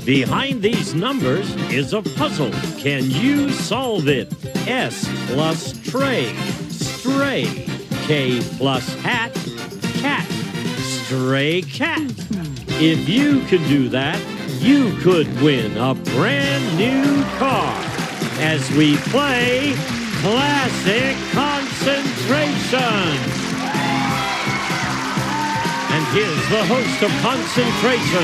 Behind these numbers is a puzzle. Can you solve it? S plus tray, stray. K plus hat, cat, stray cat. If you could do that, you could win a brand new car as we play Classic Concentration. And here's the host of Concentration,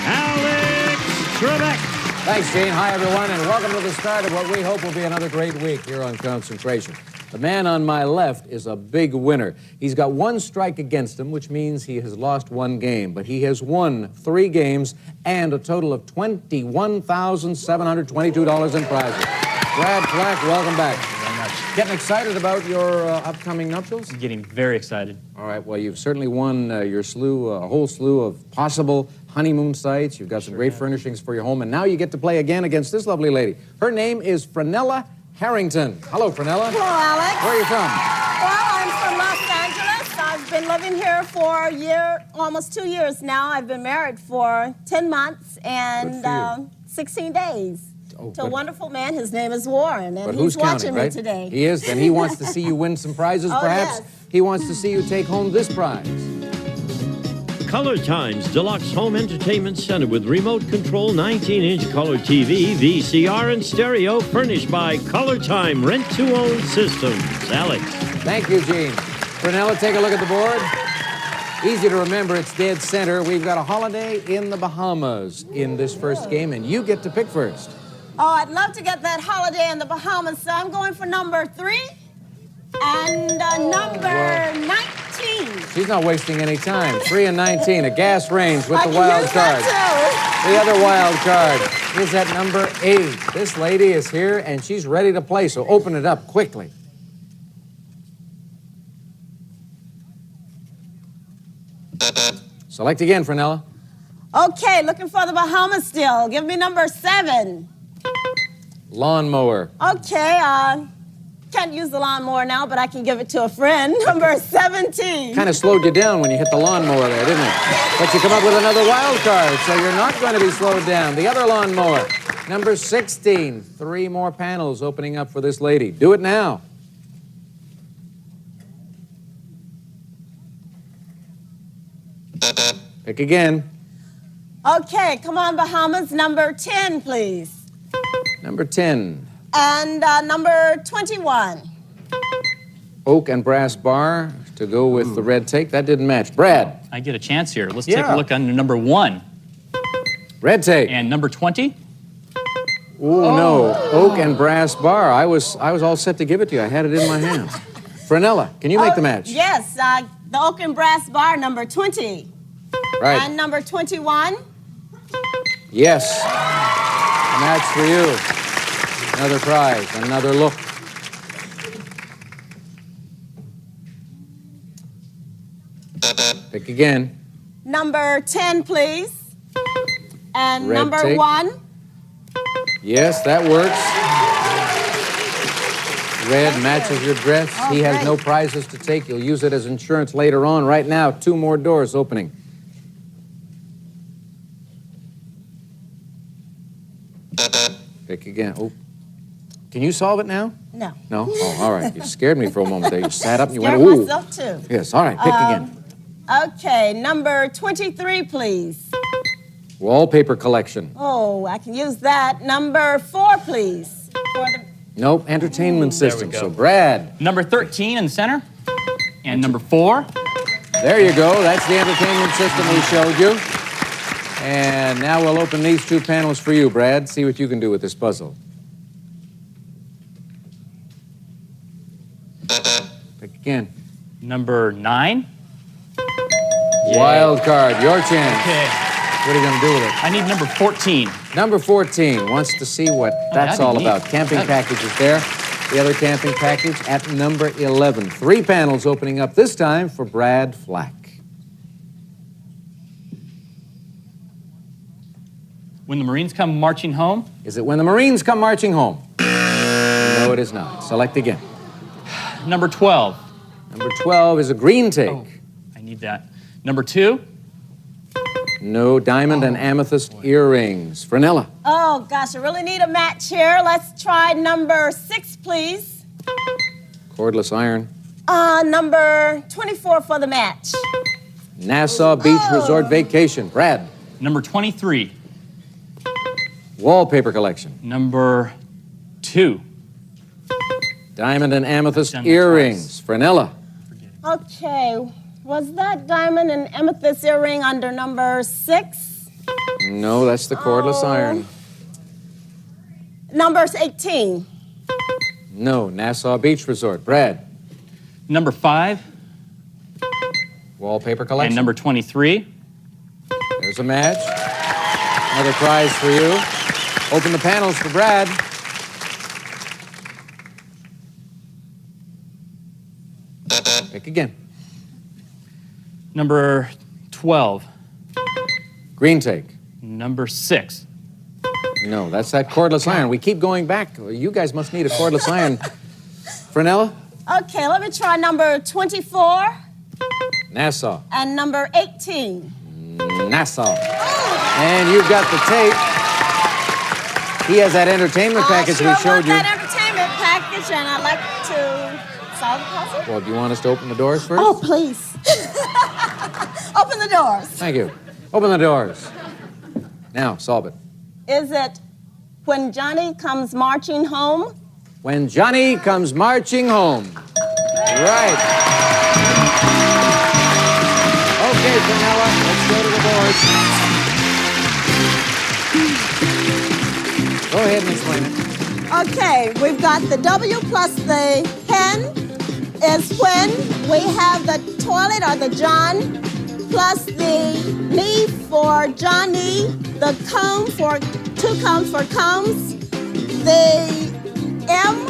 Alex Trebek. Thanks, Gene. Hi, everyone, and welcome to the start of what we hope will be another great week here on Concentration. The man on my left is a big winner. He's got one strike against him, which means he has lost one game, but he has won 3 games and a total of $21,722 in prizes. Brad Flack, welcome back. Thank you very much. Getting excited about your upcoming nuptials? I'm getting very excited. All right, well, you've certainly won your slew, a whole slew of possible honeymoon sites. You've got some great furnishings for your home, and now you get to play again against this lovely lady. Her name is Frenella Harrington. Hello, Frenella. Hello, Alex. Where are you from? Well, I'm from Los Angeles. I've been living here for a year, almost 2 years now. I've been married for 10 months and 16 days. To a wonderful man. His name is Warren, and he's watching me today. He is, and he wants to see you win some prizes, perhaps. Yes. He wants to see you take home this prize. Color Times Deluxe Home Entertainment Center with remote control 19-inch color TV, VCR, and stereo, furnished by Color Time Rent-to-Own Systems. Alex. Thank you, Gene. Frenella, take a look at the board. Easy to remember, it's dead center. We've got a holiday in the Bahamas in this first game, and you get to pick first. Oh, I'd love to get that holiday in the Bahamas, so I'm going for number 3 and number 19. She's not wasting any time. 3 and 19, a gas range with the wild card. The other wild card is at number 8. This lady is here, and she's ready to play, so open it up quickly. Select again, Frenella. Okay, looking for the Bahamas still. Give me number 7. Lawnmower. Okay, can't use the lawnmower now, but I can give it to a friend. Number 17. Kind of slowed you down when you hit the lawnmower there, didn't it? But you come up with another wild card, so you're not going to be slowed down. The other lawnmower. Number 16. 3 more panels opening up for this lady. Do it now. Pick again. Okay, come on, Bahamas. Number 10, please. Number 10. And number 21. Oak and brass bar to go with the red tape. That didn't match. Brad. I get a chance here. Let's take a look under number 1. Red tape. And number 20. Ooh, no. Oak and brass bar. I was all set to give it to you. I had it in my hand. Frenella, can you make the match? Yes, the oak and brass bar, number 20. Right. And number 21. Yes. A match for you. Another prize, another look. Pick again. Number 10, please. And Red number tape. 1. Yes, that works. Red matches your dress. He has great. no prizes to take. You'll use it as insurance later on. Right now, 2 more doors opening. Pick again. Oh. Can you solve it now? No. No? Oh, all right. You scared me for a moment there. You sat up and you Scared went, ooh. myself, too. Yes, all right. Pick again. Okay, number 23, please. Wallpaper collection. Oh, I can use that. Number 4, please. For the... Nope, entertainment There we system. go. So, Brad. Number 13 in the center. And number 4. There you go. That's the entertainment system we showed you. And now we'll open these 2 panels for you, Brad. See what you can do with this puzzle. Pick again. Number 9. Wild card, your chance. Okay. What are you going to do with it? I need number 14. Number 14 wants to see what that's that'd be all neat. about. Camping packages there. The other camping package at number 11. 3 panels opening up this time for Brad Flack. When the Marines come marching home. Is it when the Marines come marching home? No, it is not. Select again. Number 12. Number 12 is a green take. Oh, I need that. Number 2. No. Diamond and amethyst earrings. Frenella. Oh, gosh, I really need a match here. Let's try number 6, please. Cordless iron. Number 24 for the match. Nassau Beach Resort Vacation. Brad. Number 23. Wallpaper collection. Number 2. Diamond and amethyst Done that earrings. Frenella. Okay, was that diamond and amethyst earring under number 6? No, that's the cordless iron. Number 18. No. Nassau Beach Resort. Brad. Number 5. Wallpaper collection. And number 23. There's a match. Another prize for you. Open the panels for Brad. Pick again. Number 12. Green take. Number 6. No, that's that cordless iron. We keep going back. You guys must need a cordless iron. Frenella? Okay, let me try number 24 Nassau. and number 18. Nassau. And you've got the tape. He has that entertainment package I we sure showed want you. that entertainment package, and I'd like to solve the puzzle. Well, do you want us to open the doors first? Oh, please. Open the doors. Thank you. Open the doors. Now, solve it. Is it when Johnny comes marching home? When Johnny comes marching home. Right. Okay, Frenella, let's go to the board. Go ahead and explain it. Okay, we've got the W plus the hen is when we have the toilet or the John plus the me for Johnny, the comb for 2 combs for combs, the M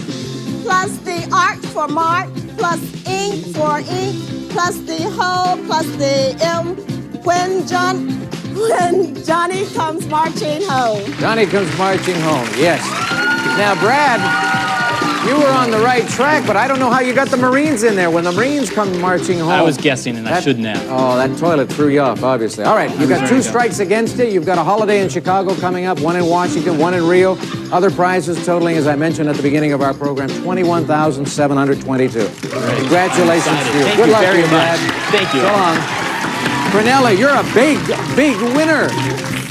plus the art for mark plus ink for ink plus the hole plus the M when Johnny comes marching home. Johnny comes marching home, yes. Now, Brad, you were on the right track, but I don't know how you got the Marines in there. When the Marines come marching home... I was guessing, and I shouldn't have. Oh, that toilet threw you off, obviously. All right, you've got 2 strikes against you. You've got a holiday in Chicago coming up, 1 in Washington, 1 in Rio. Other prizes totaling, as I mentioned at the beginning of our program, $21,722. Congratulations to you. Thank Good you luck very to you, Brad. much. Thank you. So long. Frenella, you're a big winner.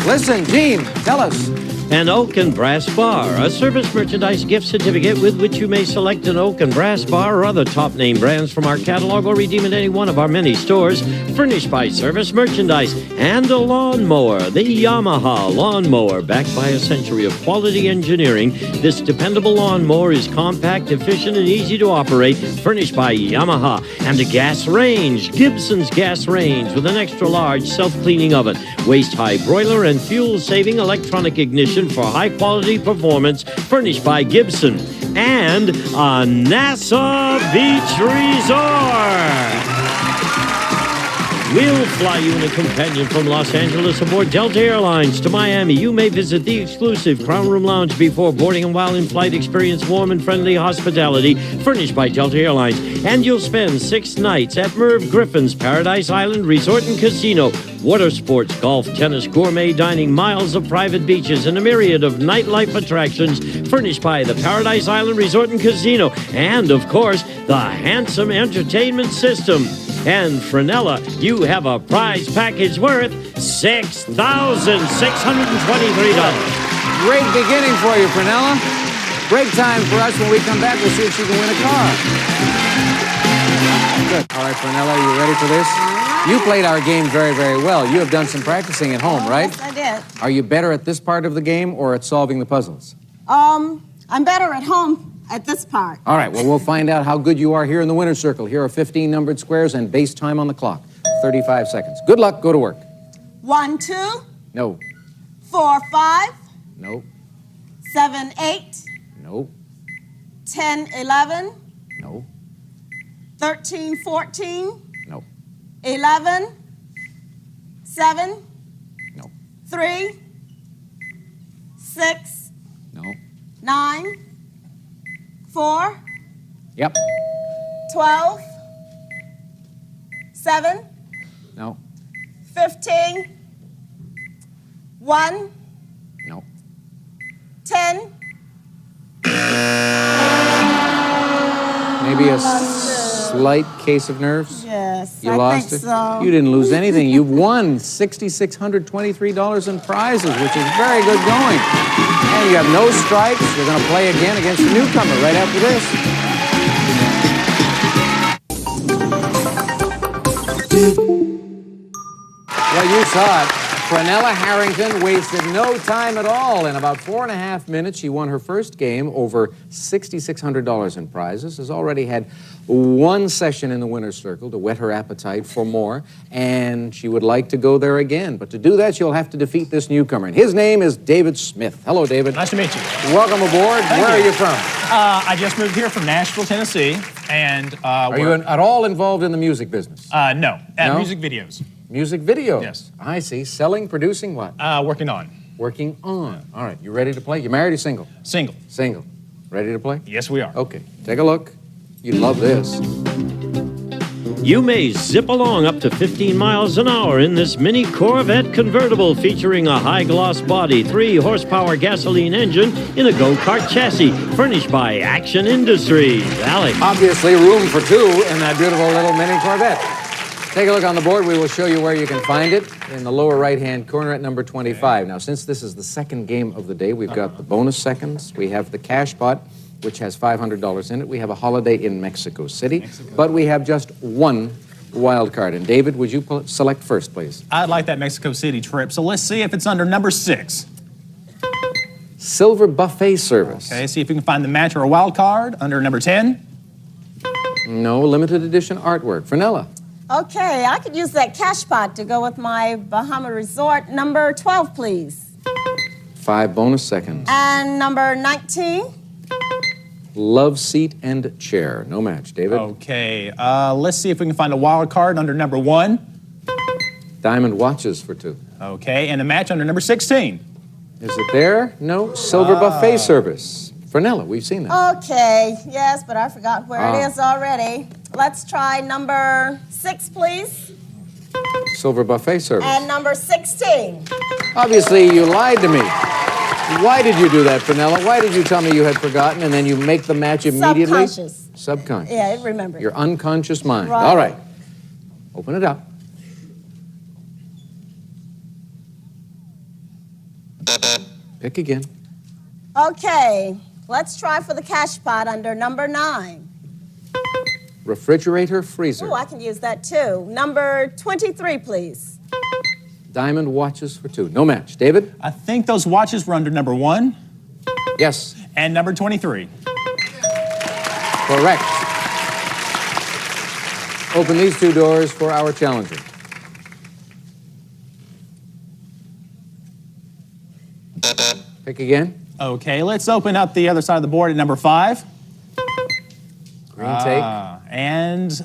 Listen, Gene, tell us. An oak and brass bar, a service merchandise gift certificate with which you may select an oak and brass bar or other top name brands from our catalog or redeem at any one of our many stores, furnished by Service Merchandise, and a lawnmower, the Yamaha lawnmower, backed by a century of quality engineering. This dependable lawnmower is compact, efficient, and easy to operate, furnished by Yamaha, and a gas range, Gibson's gas range, with an extra large self-cleaning oven, waist-high broiler, and fuel-saving electronic ignition for high-quality performance, furnished by Gibson, and a Nassau Beach Resort. We'll fly you in a companion from Los Angeles aboard Delta Airlines to Miami. You may visit the exclusive Crown Room Lounge before boarding, and while in flight, experience warm and friendly hospitality furnished by Delta Airlines. And you'll spend 6 nights at Merv Griffin's Paradise Island Resort and Casino. Water sports, golf, tennis, gourmet dining, miles of private beaches, and a myriad of nightlife attractions furnished by the Paradise Island Resort and Casino. And, of course, the handsome entertainment system. And Frenella, you have a prize package worth $6,623. Great beginning for you, Frenella. Break time for us. When we come back, we'll see if she can win a car. Good. All right, Frenella, are you ready for this? You played our game very, very well. You have done some practicing at home, right? Yes, I did. Are you better at this part of the game or at solving the puzzles? I'm better at home at this part. All right, well, we'll find out how good you are here in the winner's circle. Here are 15 numbered squares and base time on the clock. 35 seconds. Good luck. Go to work. 1, 2, No. 4, 5, No. 7, 8, No. 10, 11, No. 13, 14, No. 11, 7, No. 3, 6, No. 9, 4, Yep. 12, 7, No. 15, 1, No. 10. Maybe a slight case of nerves? Yes, You I lost think it? so. You didn't lose anything. You've won $6,623 in prizes, which is very good going. And you have no strikes. You're going to play again against the newcomer right after this. Well, you saw it. Frenella Harrington wasted no time at all. In about 4.5 minutes, she won her first game, over $6,600 in prizes, has already had one session in the winner's circle to whet her appetite for more, and she would like to go there again. But to do that, she'll have to defeat this newcomer, and his name is David Smith. Hello, David. Nice to meet you. Welcome aboard. Where are you from? I just moved here from Nashville, Tennessee, and Are you at all involved in the music business? no, No? music videos. Music video? Yes. I see. Selling, producing, what? Working on. Working on. All right. You ready to play? You married or single? Single. Single. Ready to play? Yes, we are. Okay. Take a look. You'd love this. You may zip along up to 15 miles an hour in this mini Corvette convertible featuring a high-gloss body, 3-horsepower gasoline engine in a go-kart chassis, furnished by Action Industries. Alex. Obviously, room for two in that beautiful little mini Corvette. Take a look on the board. We will show you where you can find it in the lower right-hand corner at number 25. Now, since this is the second game of the day, we've got the bonus seconds. We have the cash pot, which has $500 in it. We have a holiday in Mexico City, but we have just one wild card. And David, would you select first, please? I'd like that Mexico City trip, so let's see if it's under number 6. Silver buffet service. Okay, see if we can find the match or a wild card under number 10. No, limited edition artwork. Frenella. Okay, I could use that cash pot to go with my Bahama Resort. Number 12, please. 5 bonus seconds. And number 19. Love seat and chair. No match. David. Okay, let's see if we can find a wild card under number 1. Diamond watches for 2. Okay, and a match under number 16. Is it there? No. Silver buffet service. Frenella, we've seen that. Okay, yes, but I forgot where it is already. Let's try number 6, please. Silver buffet service. And number 16. Obviously, you lied to me. Why did you do that, Frenella? Why did you tell me you had forgotten and then you make the match immediately? Subconscious. Subconscious. Yeah, it remembered. Your unconscious mind. Right. All right. Open it up. Pick again. Okay, let's try for the cash pot under number 9. Refrigerator, freezer. Oh, I can use that too. Number 23, please. Diamond watches for 2. No match. David? I think those watches were under number 1 Yes. and number 23. Correct. Open these 2 doors for our challenger. Pick again. Okay, let's open up the other side of the board at number 5. Green take. And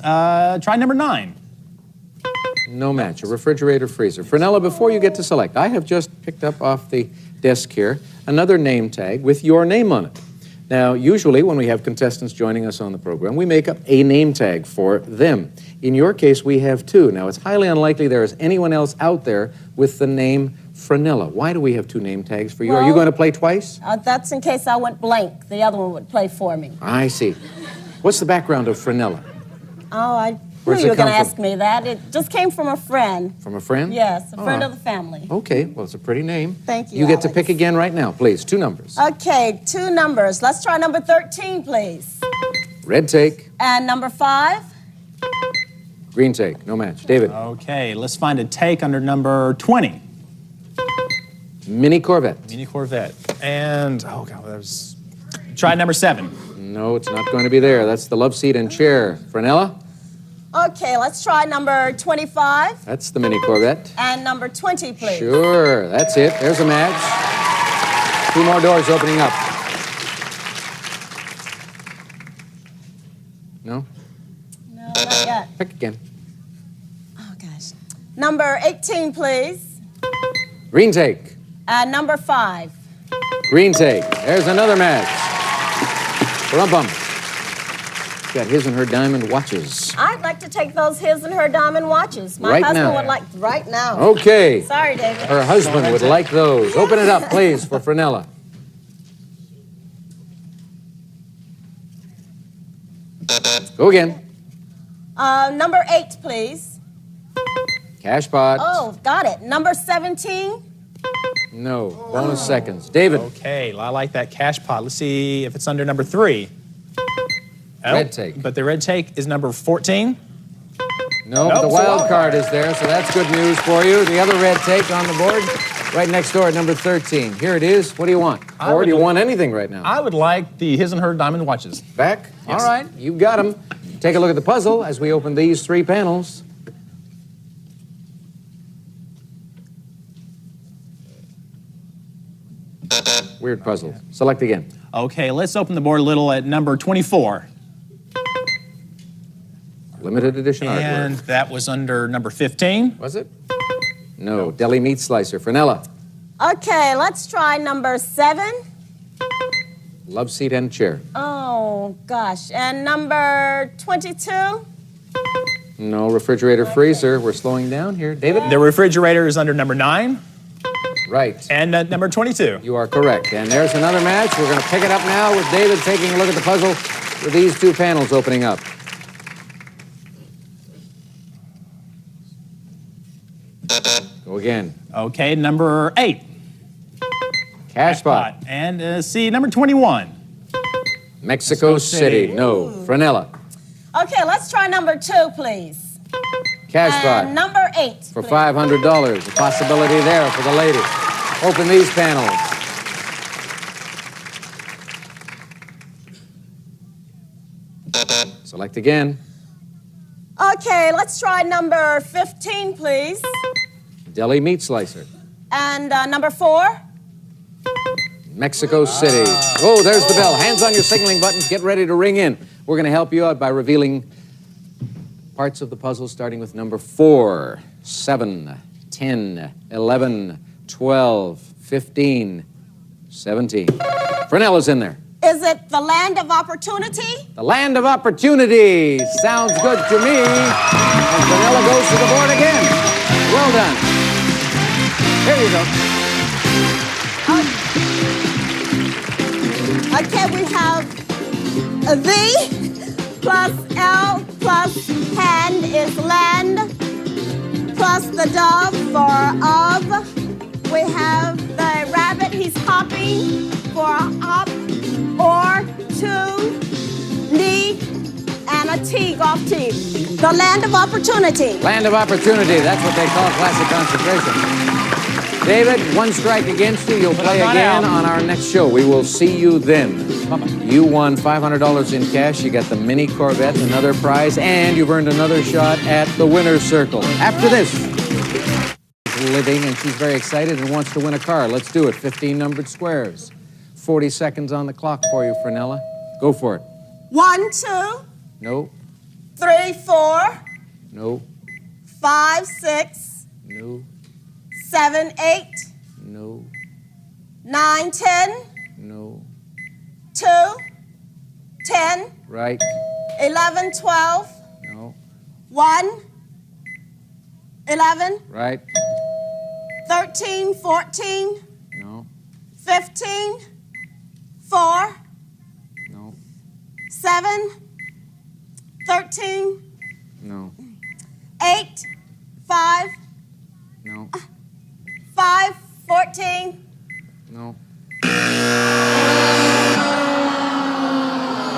try number 9. No match. A refrigerator, freezer. Frenella, before you get to select, I have just picked up off the desk here another name tag with your name on it. Now, usually when we have contestants joining us on the program, we make up a name tag for them. In your case, we have 2. Now, it's highly unlikely there is anyone else out there with the name Frenella. Why do we have 2 name tags for you? Are you going to play twice? That's in case I went blank. The other one would play for me. I see. What's the background of Frenella? Oh, I Where's knew you it were going come to from? ask me that. It just came from a friend. From a friend? Yes, a friend Ah. of the family. Okay, well, it's a pretty name. Thank you, You get to Alex. pick again right now, please. 2 numbers. Okay, 2 numbers. Let's try number 13, please. Red take, And number 5. green take. No match. David. Okay, let's find a take under number 20. Mini Corvette. Mini Corvette. And, oh, God, that was... Try number 7. No, it's not going to be there. That's the love seat and chair. Frenella? Okay, let's try number 25. That's the Mini Corvette. And number 20, please. Sure, that's it. There's a match. 2 more doors opening up. No? No, not yet. Pick again. Oh, gosh. Number 18, please. Green take. And number 5. Green take. There's another match. Rum-bum. Got his and her diamond watches. I'd like to take those his and her diamond watches. My Right husband now. would like right now. Okay. Sorry, David. Her husband would like those. Open it up, please, for Frenella. Go again. Number 8, please. Cash pot. Oh, got it. Number 17. No. Bonus seconds. David. Okay, I like that cash pot. Let's see if it's under number 3. Oh, Red take. But the red take is number 14. No, Nope, the it's a wild wild card is there, so that's good news for you. The other red take on the board, right next door at number 13. Here it is. What do you want? I Or would do you like- want anything right now? I would like the his and her diamond watches. Back? Yes. All right, you've got them. Take a look at the puzzle as we open these 3 panels. Weird puzzle. Select again. Okay, let's open the board a little at number 24. Limited edition And artwork. that was under number 15. Was it? No. Deli meat slicer. Frenella. Okay, let's try number 7. Love seat and chair. Oh, gosh. And number 22. No. Refrigerator freezer. We're slowing down here. David? The refrigerator is under number 9. Right. And number 22. You are correct. And there's another match. We're going to pick it up now with David taking a look at the puzzle with these 2 panels opening up. Go again. Okay, number 8. Cash pot. And see, number 21. Mexico City. City. No. Frenella. Okay, let's try number 2, please. Cash And pot number 8. for please. $500. A possibility there for the lady. Open these panels. Select again. Okay, let's try number 15, please. Deli meat slicer. And number 4. Mexico City. Oh, there's the bell. Hands on your signaling buttons. Get ready to ring in. We're going to help you out by revealing parts of the puzzle starting with number 4, 7, 10, 11, 12, 15, 17. Frenella's in there. Is it the land of opportunity? The land of opportunity. Sounds good to me. And Frenella goes to the board again. Well done. Here you go. Okay, we have the plus L plus hand is land plus the dove for of. We have the rabbit, he's hopping for up or to knee and a T, golf tee. The land of opportunity. Land of opportunity. That's what they call classic concentration. David, 1 strike against you. You'll play I'm not again out. on our next show. We will see you then. You won $500 in cash. You got the mini Corvette, another prize, and you've earned another shot at the winner's circle. After this, living, and she's very excited and wants to win a car. Let's do it. 15 numbered squares. 40 seconds on the clock for you, Frenella. Go for it. 1, 2, No, 3, 4, no, 5, 6, no, 7, 8, no, 9, 10, no. 2, 10, Right. 11, 12, No. 1, 11, Right. 13, 14, No. 15, 4, No. 7, 13, No. 8, 5, No. 5, 14. No.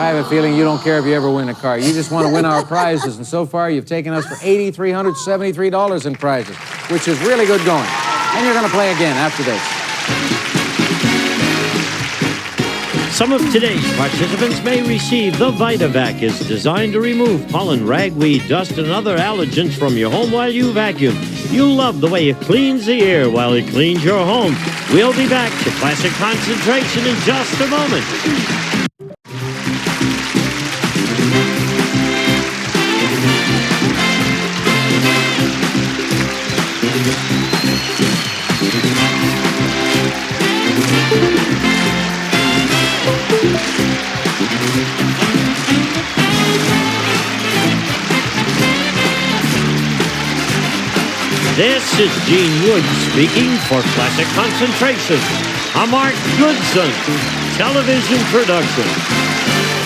I have a feeling you don't care if you ever win a car. You just want to win our prizes. And so far, you've taken us for $8,373 in prizes, which is really good going. And you're going to play again after this. Some of today's participants may receive the VitaVac. It's designed to remove pollen, ragweed, dust, and other allergens from your home while you vacuum. You'll love the way it cleans the air while it cleans your home. We'll be back to Classic Concentration in just a moment. This is Gene Wood speaking for Classic Concentration, a Mark Goodson television production.